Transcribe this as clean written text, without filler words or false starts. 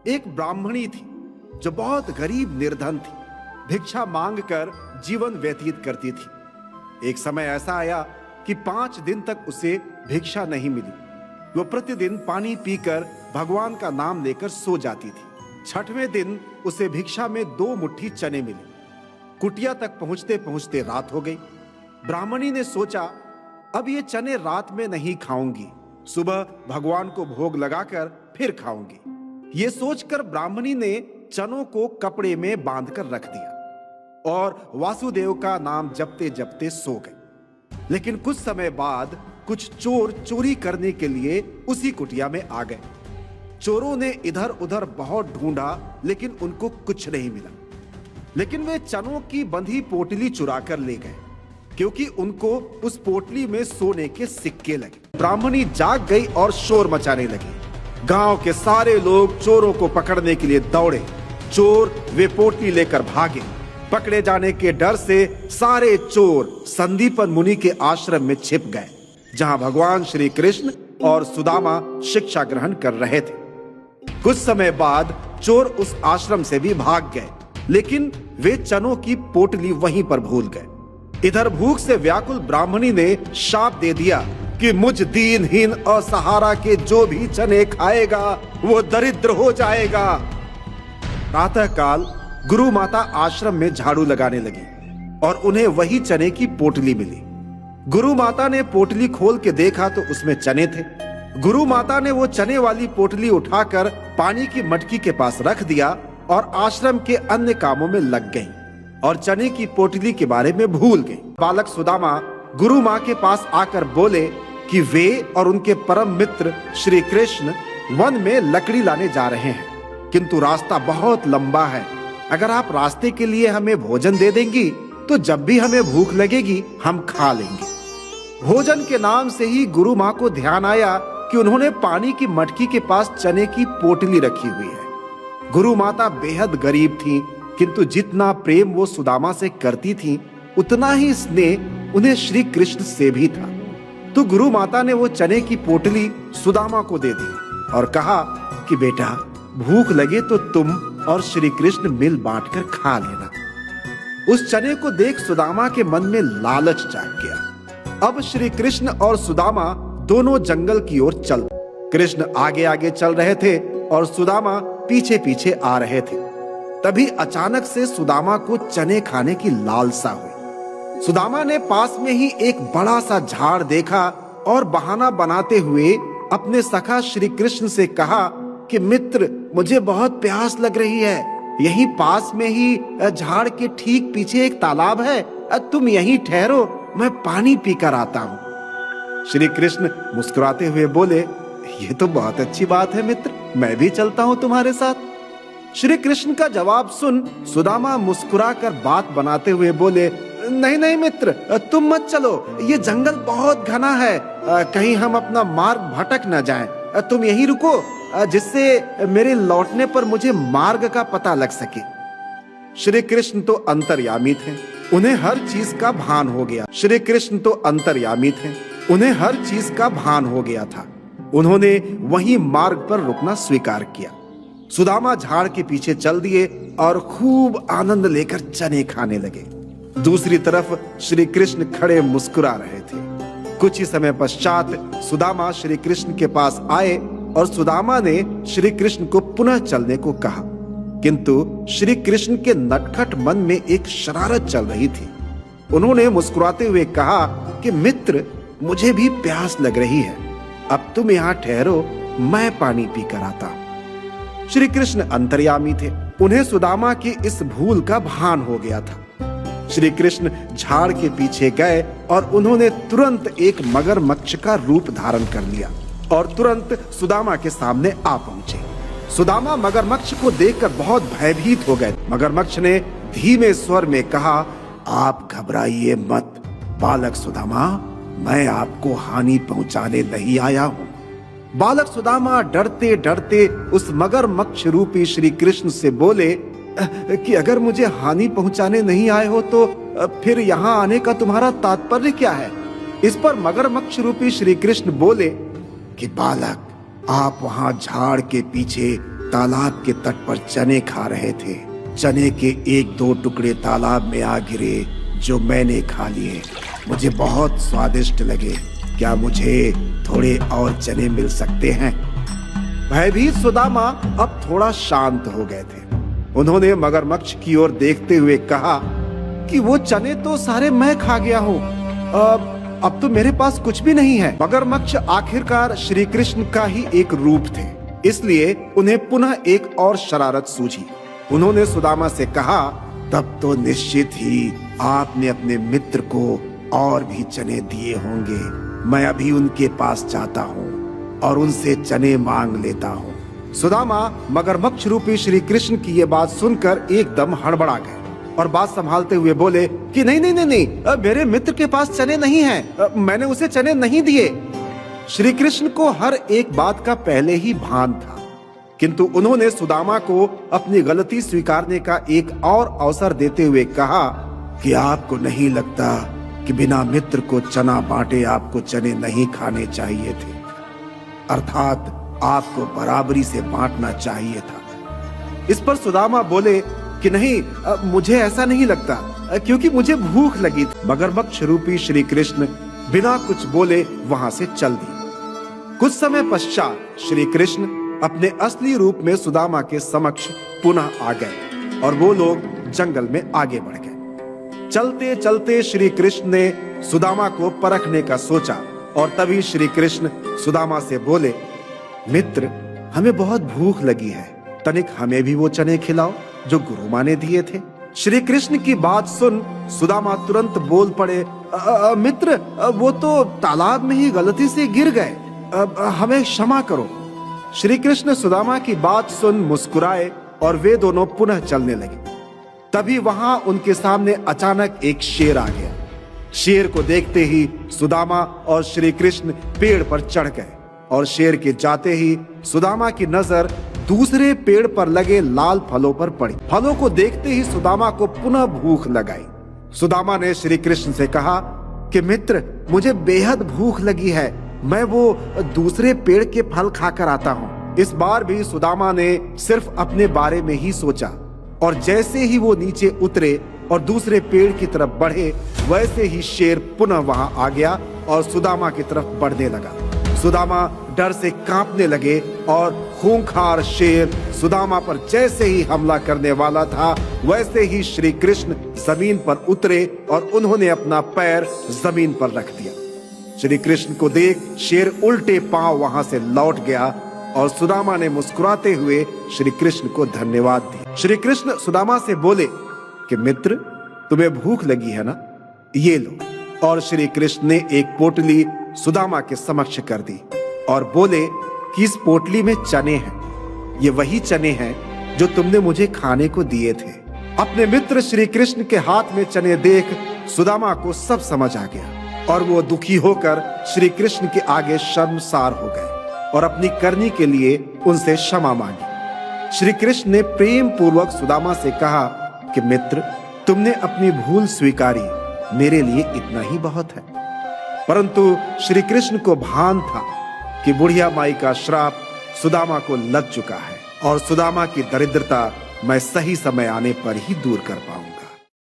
एक ब्राह्मणी थी जो बहुत गरीब निर्धन थी, भिक्षा मांगकर जीवन व्यतीत करती थी। एक समय ऐसा आया कि 5 दिन तक उसे भिक्षा नहीं मिली। वो प्रतिदिन पानी पीकर भगवान का नाम लेकर सो जाती थी। 6वें दिन उसे भिक्षा में 2 मुट्ठी चने मिले। कुटिया तक पहुंचते पहुंचते रात हो गई। ब्राह्मणी ने सोचा, अब ये चने रात में नहीं खाऊंगी, सुबह भगवान को भोग लगाकर फिर खाऊंगी। ये सोचकर ब्राह्मणी ने चनों को कपड़े में बांधकर रख दिया और वासुदेव का नाम जपते जपते सो गए। लेकिन कुछ समय बाद कुछ चोर चोरी करने के लिए उसी कुटिया में आ गए। चोरों ने इधर उधर बहुत ढूंढा, लेकिन उनको कुछ नहीं मिला। लेकिन वे चनों की बंधी पोटली चुरा कर ले गए, क्योंकि उनको उस पोटली में सोने के सिक्के लगे। ब्राह्मणी जाग गई और शोर मचाने लगी। गांव के सारे लोग चोरों को पकड़ने के लिए दौड़े। चोर वे पोटली लेकर भागे। पकड़े जाने के डर से सारे चोर संदीपन मुनि के आश्रम में छिप गए, जहां भगवान श्री कृष्ण और सुदामा शिक्षा ग्रहण कर रहे थे। कुछ समय बाद चोर उस आश्रम से भी भाग गए, लेकिन वे चनों की पोटली वहीं पर भूल गए। इधर भूख से व्याकुल ब्राह्मणी ने शाप दे दिया कि मुझ दीनहीन असहारा के जो भी चने खाएगा वो दरिद्र हो जाएगा। प्रातःकाल गुरु माता आश्रम में झाड़ू लगाने लगी और उन्हें वही चने की पोटली मिली। गुरु माता ने पोटली खोल के देखा तो उसमें चने थे। गुरु माता ने वो चने वाली पोटली उठाकर पानी की मटकी के पास रख दिया और आश्रम के अन्य कामों में लग गई और चने की पोटली के बारे में भूल गई। बालक सुदामा गुरु माँ के पास आकर बोले कि वे और उनके परम मित्र श्री कृष्ण वन में लकड़ी लाने जा रहे हैं, किंतु रास्ता बहुत लंबा है। अगर आप रास्ते के लिए हमें भोजन दे देंगी तो जब भी हमें भूख लगेगी हम खा लेंगे। भोजन के नाम से ही गुरु माँ को ध्यान आया कि उन्होंने पानी की मटकी के पास चने की पोटली रखी हुई है। गुरु माता बेहद गरीब थीं, किंतु जितना प्रेम वो सुदामा से करती थीं, उतना ही स्नेह उन्हें श्री कृष्ण से भी था। तो गुरु माता ने वो चने की पोटली सुदामा को दे दी और कहा कि बेटा, भूख लगे तो तुम और श्री कृष्ण मिल बांटकर खा लेना। उस चने को देख सुदामा के मन में लालच जाग गया। अब श्री कृष्ण और सुदामा दोनों जंगल की ओर चल। कृष्ण आगे आगे चल रहे थे और सुदामा पीछे पीछे आ रहे थे। तभी अचानक से सुदामा को चने खाने की लालसा हुई। सुदामा ने पास में ही एक बड़ा सा झाड़ देखा और बहाना बनाते हुए अपने सखा श्री कृष्ण से कहा कि मित्र, मुझे बहुत प्यास लग रही है। यहीं पास में ही झाड़ के ठीक पीछे एक तालाब है, तुम यहीं ठहरो, मैं पानी पीकर आता हूँ। श्री कृष्ण मुस्कुराते हुए बोले, ये तो बहुत अच्छी बात है मित्र, मैं भी चलता हूँ तुम्हारे साथ। श्री कृष्ण का जवाब सुन सुदामा मुस्कुराकर बात बनाते हुए बोले, नहीं नहीं मित्र, तुम मत चलो, ये जंगल बहुत घना है, कहीं हम अपना मार्ग भटक न जाएं। तुम यहीं रुको, जिससे मेरे लौटने पर मुझे मार्ग का पता लग सके। श्री कृष्ण तो अंतर्यामी थे, उन्हें हर चीज का भान हो गया। श्री कृष्ण तो अंतर्यामी थे, उन्हें हर चीज का भान हो गया था। उन्होंने वहीं मार्ग पर रुकना स्वीकार किया। सुदामा झाड़ के पीछे चल दिए और खूब आनंद लेकर चने खाने लगे। दूसरी तरफ श्री कृष्ण खड़े मुस्कुरा रहे थे। कुछ ही समय पश्चात सुदामा श्री कृष्ण के पास आए और सुदामा ने श्री कृष्ण को पुनः चलने को कहा, किंतु श्री कृष्ण के नटखट मन में एक शरारत चल रही थी। उन्होंने मुस्कुराते हुए कहा कि मित्र, मुझे भी प्यास लग रही है, अब तुम यहाँ ठहरो, मैं पानी पी कर आता हूँ। श्री कृष्ण अंतर्यामी थे, उन्हें सुदामा की इस भूल का भान हो गया था। श्री कृष्ण झाड़ के पीछे गए और उन्होंने तुरंत एक मगरमच्छ का रूप धारण कर लिया और तुरंत सुदामा के सामने आ पहुंचे। सुदामा मगरमच्छ को देखकर बहुत भयभीत हो गए। मगरमच्छ ने धीमे स्वर में कहा, आप घबराइए मत बालक सुदामा, मैं आपको हानि पहुंचाने नहीं आया हूं। बालक सुदामा डरते डरते उस मगरमच्छ रूपी श्री कृष्ण से बोले कि अगर मुझे हानि पहुंचाने नहीं आए हो तो फिर यहाँ आने का तुम्हारा तात्पर्य क्या है। इस पर मगरमच्छ रूपी श्री कृष्ण बोले कि बालक, आप वहां झाड़ के पीछे तालाब के तट पर चने खा रहे थे। चने के 1-2 टुकड़े तालाब में आ गिरे जो मैंने खा लिए। मुझे बहुत स्वादिष्ट लगे। क्या मुझे थोड़े और चने मिल सकते हैं? भयभीत सुदामा अब थोड़ा शांत हो गए थे। उन्होंने मगरमच्छ की ओर देखते हुए कहा कि वो चने तो सारे मैं खा गया हूँ। अब तो मेरे पास कुछ भी नहीं है। मगरमच्छ आखिरकार श्री कृष्ण का ही एक रूप थे, इसलिए उन्हें पुनः एक और शरारत सूझी। उन्होंने सुदामा से कहा, तब तो निश्चित ही आपने अपने मित्र को और भी चने दिए होंगे। मैं अभी उनके पास जाता हूँ और उनसे चने मांग लेता हूँ। सुदामा मगरमच्छ रूपी श्री कृष्ण की ये बात सुनकर एकदम हड़बड़ा गए और बात संभालते हुए बोले कि नहीं नहीं नहीं नहीं, मेरे मित्र के पास चने नहीं हैं। मैंने उसे चने नहीं दिए। श्री कृष्ण को हर एक बात का पहले ही भान था, किंतु उन्होंने सुदामा को अपनी गलती स्वीकारने का एक और अवसर देते हुए कहा कि आपको नहीं लगता कि बिना मित्र को चना बांटे आपको चने नहीं खाने चाहिए थे? अर्थात आपको बराबरी से बांटना चाहिए था। इस पर सुदामा बोले कि नहीं, मुझे ऐसा नहीं लगता, क्योंकि मुझे भूख लगी थी। मगरमच्छ रूपी श्री कृष्ण बिना कुछ बोले वहां से चल दिए। कुछ समय पश्चात श्री कृष्ण अपने असली रूप में सुदामा के समक्ष पुनः आ गए और वो लोग जंगल में आगे बढ़ गए। चलते चलते श्री कृष्ण ने सुदामा को परखने का सोचा और तभी श्री कृष्ण सुदामा से बोले, मित्र, हमें बहुत भूख लगी है, तनिक हमें भी वो चने खिलाओ जो गुरु माँ ने दिए थे। श्री कृष्ण की बात सुन सुदामा तुरंत बोल पड़े, मित्र, वो तो तालाब में ही गलती से गिर गए, हमें क्षमा करो। श्री कृष्ण सुदामा की बात सुन मुस्कुराए और वे दोनों पुनः चलने लगे। तभी वहां उनके सामने अचानक एक शेर आ गया। शेर को देखते ही सुदामा और श्री कृष्ण पेड़ पर चढ़ गए और शेर के जाते ही सुदामा की नजर दूसरे पेड़ पर लगे लाल फलों पर पड़ी। फलों को देखते ही सुदामा को पुनः भूख लगाई। सुदामा ने श्री कृष्ण से कहा कि मित्र, मुझे बेहद भूख लगी है, मैं वो दूसरे पेड़ के फल खाकर आता हूँ। इस बार भी सुदामा ने सिर्फ अपने बारे में ही सोचा और जैसे ही वो नीचे उतरे और दूसरे पेड़ की तरफ बढ़े, वैसे ही शेर पुनः वहां आ गया और सुदामा की तरफ बढ़ने लगा। सुदामा डर से कांपने लगे और खूंखार शेर सुदामा पर जैसे ही हमला करने वाला था, वैसे ही श्री कृष्ण जमीन पर उतरे और उन्होंने अपना पैर जमीन पर रख दिया। श्री कृष्ण को देख शेर उल्टे पांव वहां से लौट गया और सुदामा ने मुस्कुराते हुए श्री कृष्ण को धन्यवाद दिया। श्री कृष्ण सुदामा से बोले कि मित्र, तुम्हें भूख लगी है ना, ये लो। और श्री कृष्ण ने एक पोटली सुदामा के समक्ष कर दी और बोले कि इस पोटली में चने हैं। ये वही चने हैं जो तुमने मुझे खाने को दिए थे। अपने मित्र श्री कृष्ण के हाथ में चने देख सुदामा को सब समझ आ गया और वो दुखी होकर श्री कृष्ण के आगे शर्मसार हो गए और अपनी करनी के लिए उनसे क्षमा मांगी। श्री कृष्ण ने प्रेम पूर्वक सुदामा से कहा कि मित्र, तुमने अपनी भूल स्वीकारी, मेरे लिए इतना ही बहुत है। परंतु श्री कृष्ण को भान था कि बुढ़िया माई का श्राप सुदामा को लग चुका है और सुदामा की दरिद्रता मैं सही समय आने पर ही दूर कर पाऊंगा।